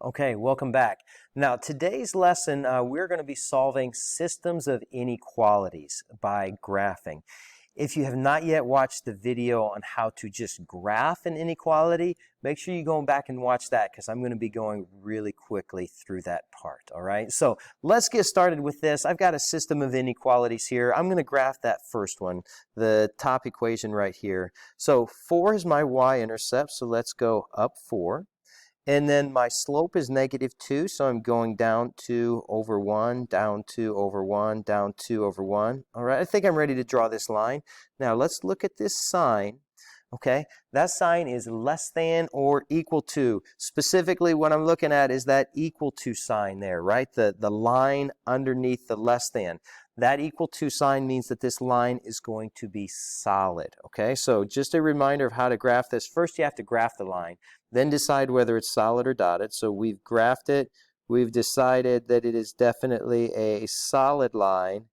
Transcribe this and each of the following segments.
Okay, welcome back. Now, today's lesson, we're going to be solving systems of inequalities by graphing. If you have not yet watched the video on how to just graph an inequality, make sure you go back and watch that because I'm going to be going really quickly through that part, all right? So let's get started with this. I've got a system of inequalities here. I'm going to graph that first one, the top equation right here. So 4 is my y-intercept, so let's go up 4. And then my slope is -2, so I'm going down 2 over 1, down 2 over 1, down 2 over 1. All right, I think I'm ready to draw this line. Now let's look at this sign. Okay, that sign is less than or equal to. Specifically, what I'm looking at is that equal to sign there, right? The line underneath the less than. That equal to sign means that this line is going to be solid. Okay, so just a reminder of how to graph this. First, you have to graph the line, then decide whether it's solid or dotted. So we've graphed it. We've decided that it is definitely a solid line.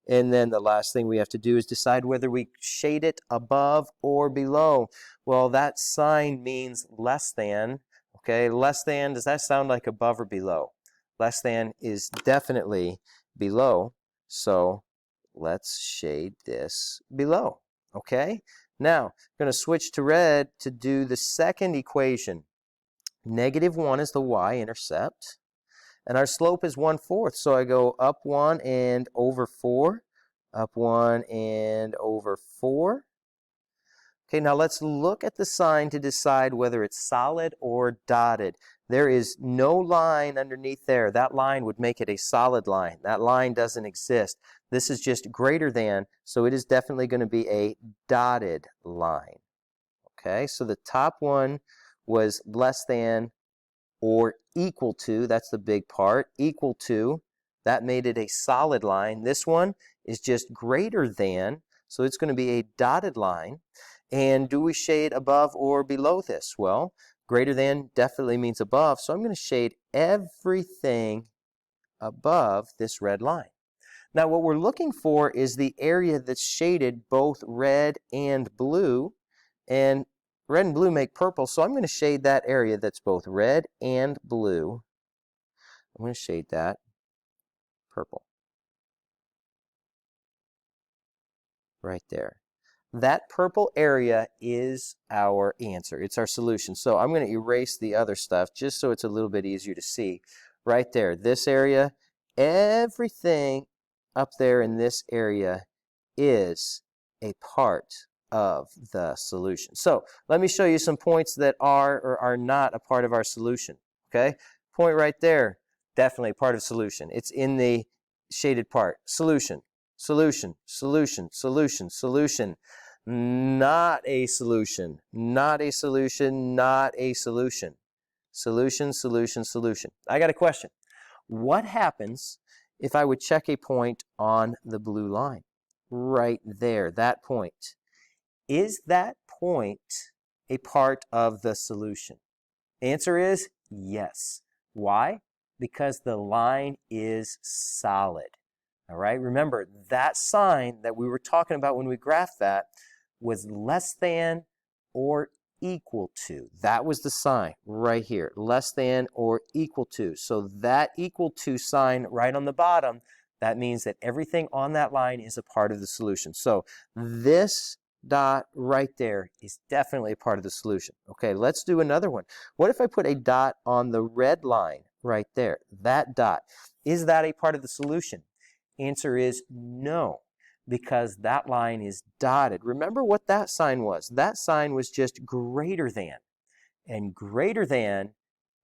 And then the last thing we have to do is decide whether we shade it above or below. Well, that sign means less than. Okay, less than, does that sound like above or below? Less than is definitely below. So let's shade this below. Okay, now I'm going to switch to red to do the second equation. -1 is the y-intercept. And our slope is 1/4, so I go up 1 and over 4, up 1 and over 4. Okay, now let's look at the sign to decide whether it's solid or dotted. There is no line underneath there. That line would make it a solid line. That line doesn't exist. This is just greater than, so it is definitely going to be a dotted line. Okay, so the top one was less than or equal to, that's the big part, equal to, that made it a solid line. This one is just greater than, so it's going to be a dotted line. And do we shade above or below this? Well, greater than definitely means above, so I'm going to shade everything above this red line. Now what we're looking for is the area that's shaded both red and blue, and red and blue make purple, so I'm going to shade that area that's both red and blue. I'm going to shade that purple. Right there. That purple area is our answer. It's our solution. So I'm going to erase the other stuff just so it's a little bit easier to see. Right there, this area, everything up there in this area is a part of the solution. So let me show you some points that are or are not a part of our solution. Okay, point right there, definitely a part of solution. It's in the shaded part. Solution, solution, solution, solution, solution. Not a solution, not a solution, not a solution. Solution, solution, solution. I got a question. What happens if I would check a point on the blue line? Right there, that point. Is that point a part of the solution? Answer is yes. Why? Because the line is solid. All right, remember that sign that we were talking about when we graphed that was less than or equal to. That was the sign right here, less than or equal to. So that equal to sign right on the bottom, that means that everything on that line is a part of the solution. So this dot right there is definitely a part of the solution. Okay, let's do another one. What if I put a dot on the red line right there? That dot, is that a part of the solution? Answer is no, because that line is dotted. Remember what that sign was. That sign was just greater than. And greater than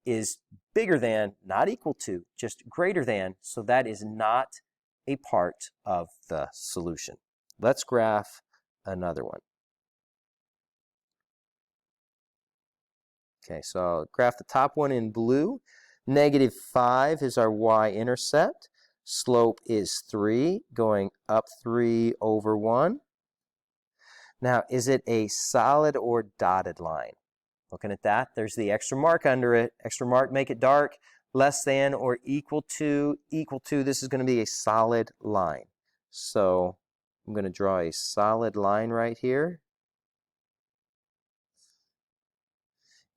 is bigger than, not equal to, just greater than. So that is not a part of the solution. Let's graph another one. Okay, so I'll graph the top one in blue. -5 is our y-intercept. Slope is 3, going up 3 over 1. Now, is it a solid or dotted line? Looking at that, there's the extra mark under it. Extra mark, make it dark. Less than or equal to, equal to. This is going to be a solid line. So I'm going to draw a solid line right here.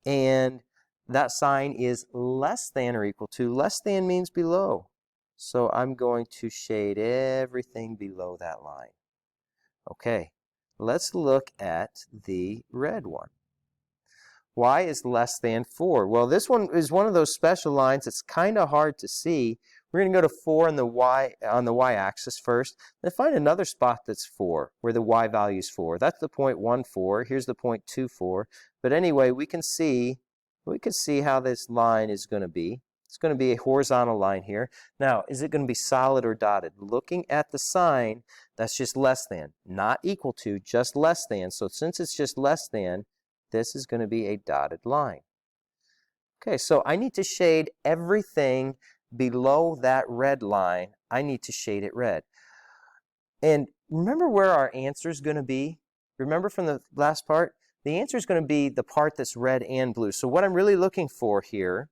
And that sign is less than or equal to. Less than means below. So I'm going to shade everything below that line. Okay, let's look at the red one. Y is less than 4. Well, this one is one of those special lines that's kind of hard to see. We're going to go to 4 on the y-axis first, then find another spot that's 4, where the y value is 4. That's the 0.14. Here's the 0.24. But anyway, we can see how this line is going to be. It's going to be a horizontal line here. Now, is it going to be solid or dotted? Looking at the sign, that's just less than, not equal to, just less than. So since it's just less than, this is going to be a dotted line. Okay, so I need to shade everything below that red line. I need to shade it red. And remember where our answer is going to be? Remember from the last part? The answer is going to be the part that's red and blue. So what I'm really looking for here,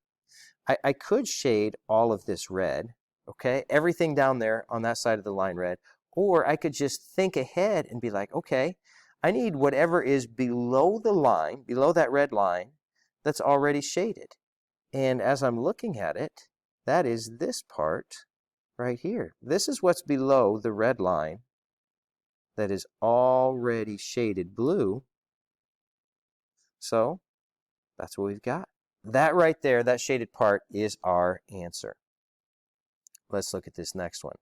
I could shade all of this red, okay? Everything down there on that side of the line red. Or I could just think ahead and be like, okay, I need whatever is below the line, below that red line, that's already shaded. And as I'm looking at it, that is this part right here. This is what's below the red line that is already shaded blue. So that's what we've got. That right there, that shaded part, is our answer. Let's look at this next one.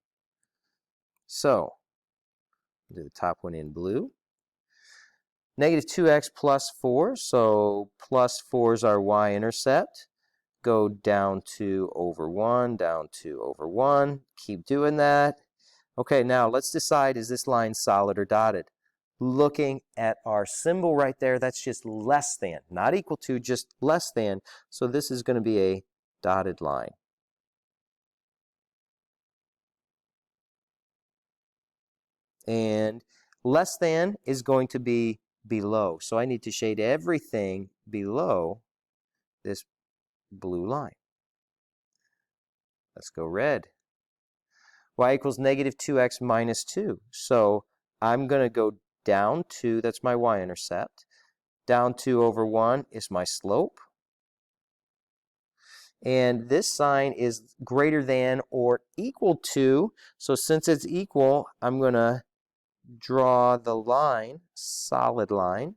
So, do the top one in blue. Negative 2x plus 4, so plus 4 is our y-intercept. Go down 2 over 1, down 2 over 1. Keep doing that. Okay, now let's decide, is this line solid or dotted? Looking at our symbol right there, that's just less than, not equal to, just less than. So this is going to be a dotted line. And less than is going to be below. So I need to shade everything below this blue line. Let's go red. Y equals negative 2x minus 2. So I'm going to go down 2, that's my y-intercept. Down 2 over 1 is my slope. And this sign is greater than or equal to, so since it's equal, I'm going to draw the line, solid line.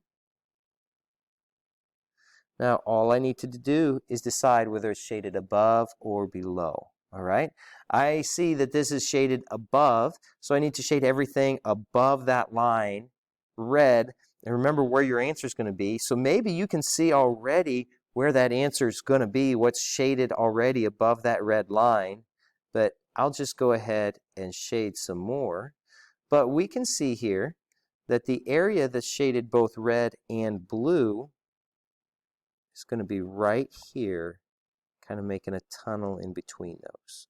Now, all I need to do is decide whether it's shaded above or below. All right, I see that this is shaded above, so I need to shade everything above that line red. And remember where your answer is going to be. So maybe you can see already where that answer is going to be, what's shaded already above that red line. But I'll just go ahead and shade some more. But we can see here that the area that's shaded both red and blue is going to be right here, kind of making a tunnel in between those.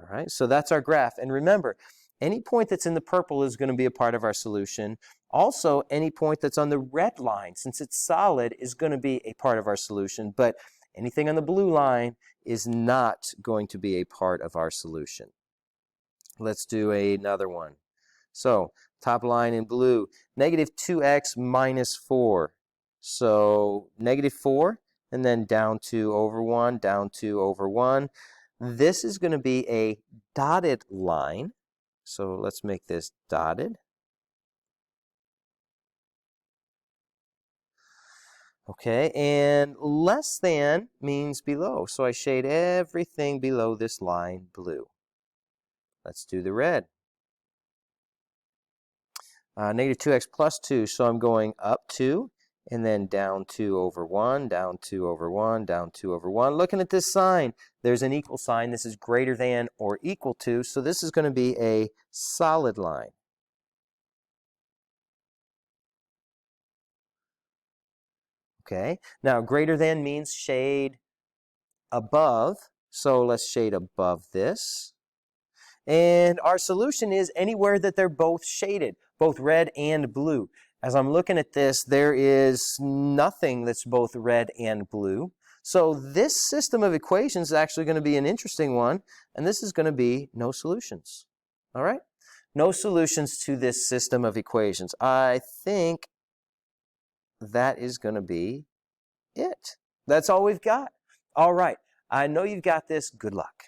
All right, so that's our graph. And remember, any point that's in the purple is going to be a part of our solution. Also, any point that's on the red line, since it's solid, is going to be a part of our solution. But anything on the blue line is not going to be a part of our solution. Let's do another one. So, top line in blue, negative 2x minus 4. So, negative 4, and then down 2 over 1, down 2 over 1. This is going to be a dotted line. So, let's make this dotted. Okay, and less than means below. So, I shade everything below this line blue. Let's do the red. Negative 2x plus 2, so I'm going up 2, and then down 2 over 1, down 2 over 1, down 2 over 1. Looking at this sign, there's an equal sign. This is greater than or equal to, so this is going to be a solid line. Okay, now greater than means shade above, so let's shade above this. And our solution is anywhere that they're both shaded, both red and blue. As I'm looking at this, there is nothing that's both red and blue. So this system of equations is actually going to be an interesting one, and this is going to be no solutions. All right? No solutions to this system of equations. I think that is going to be it. That's all we've got. All right. I know you've got this. Good luck.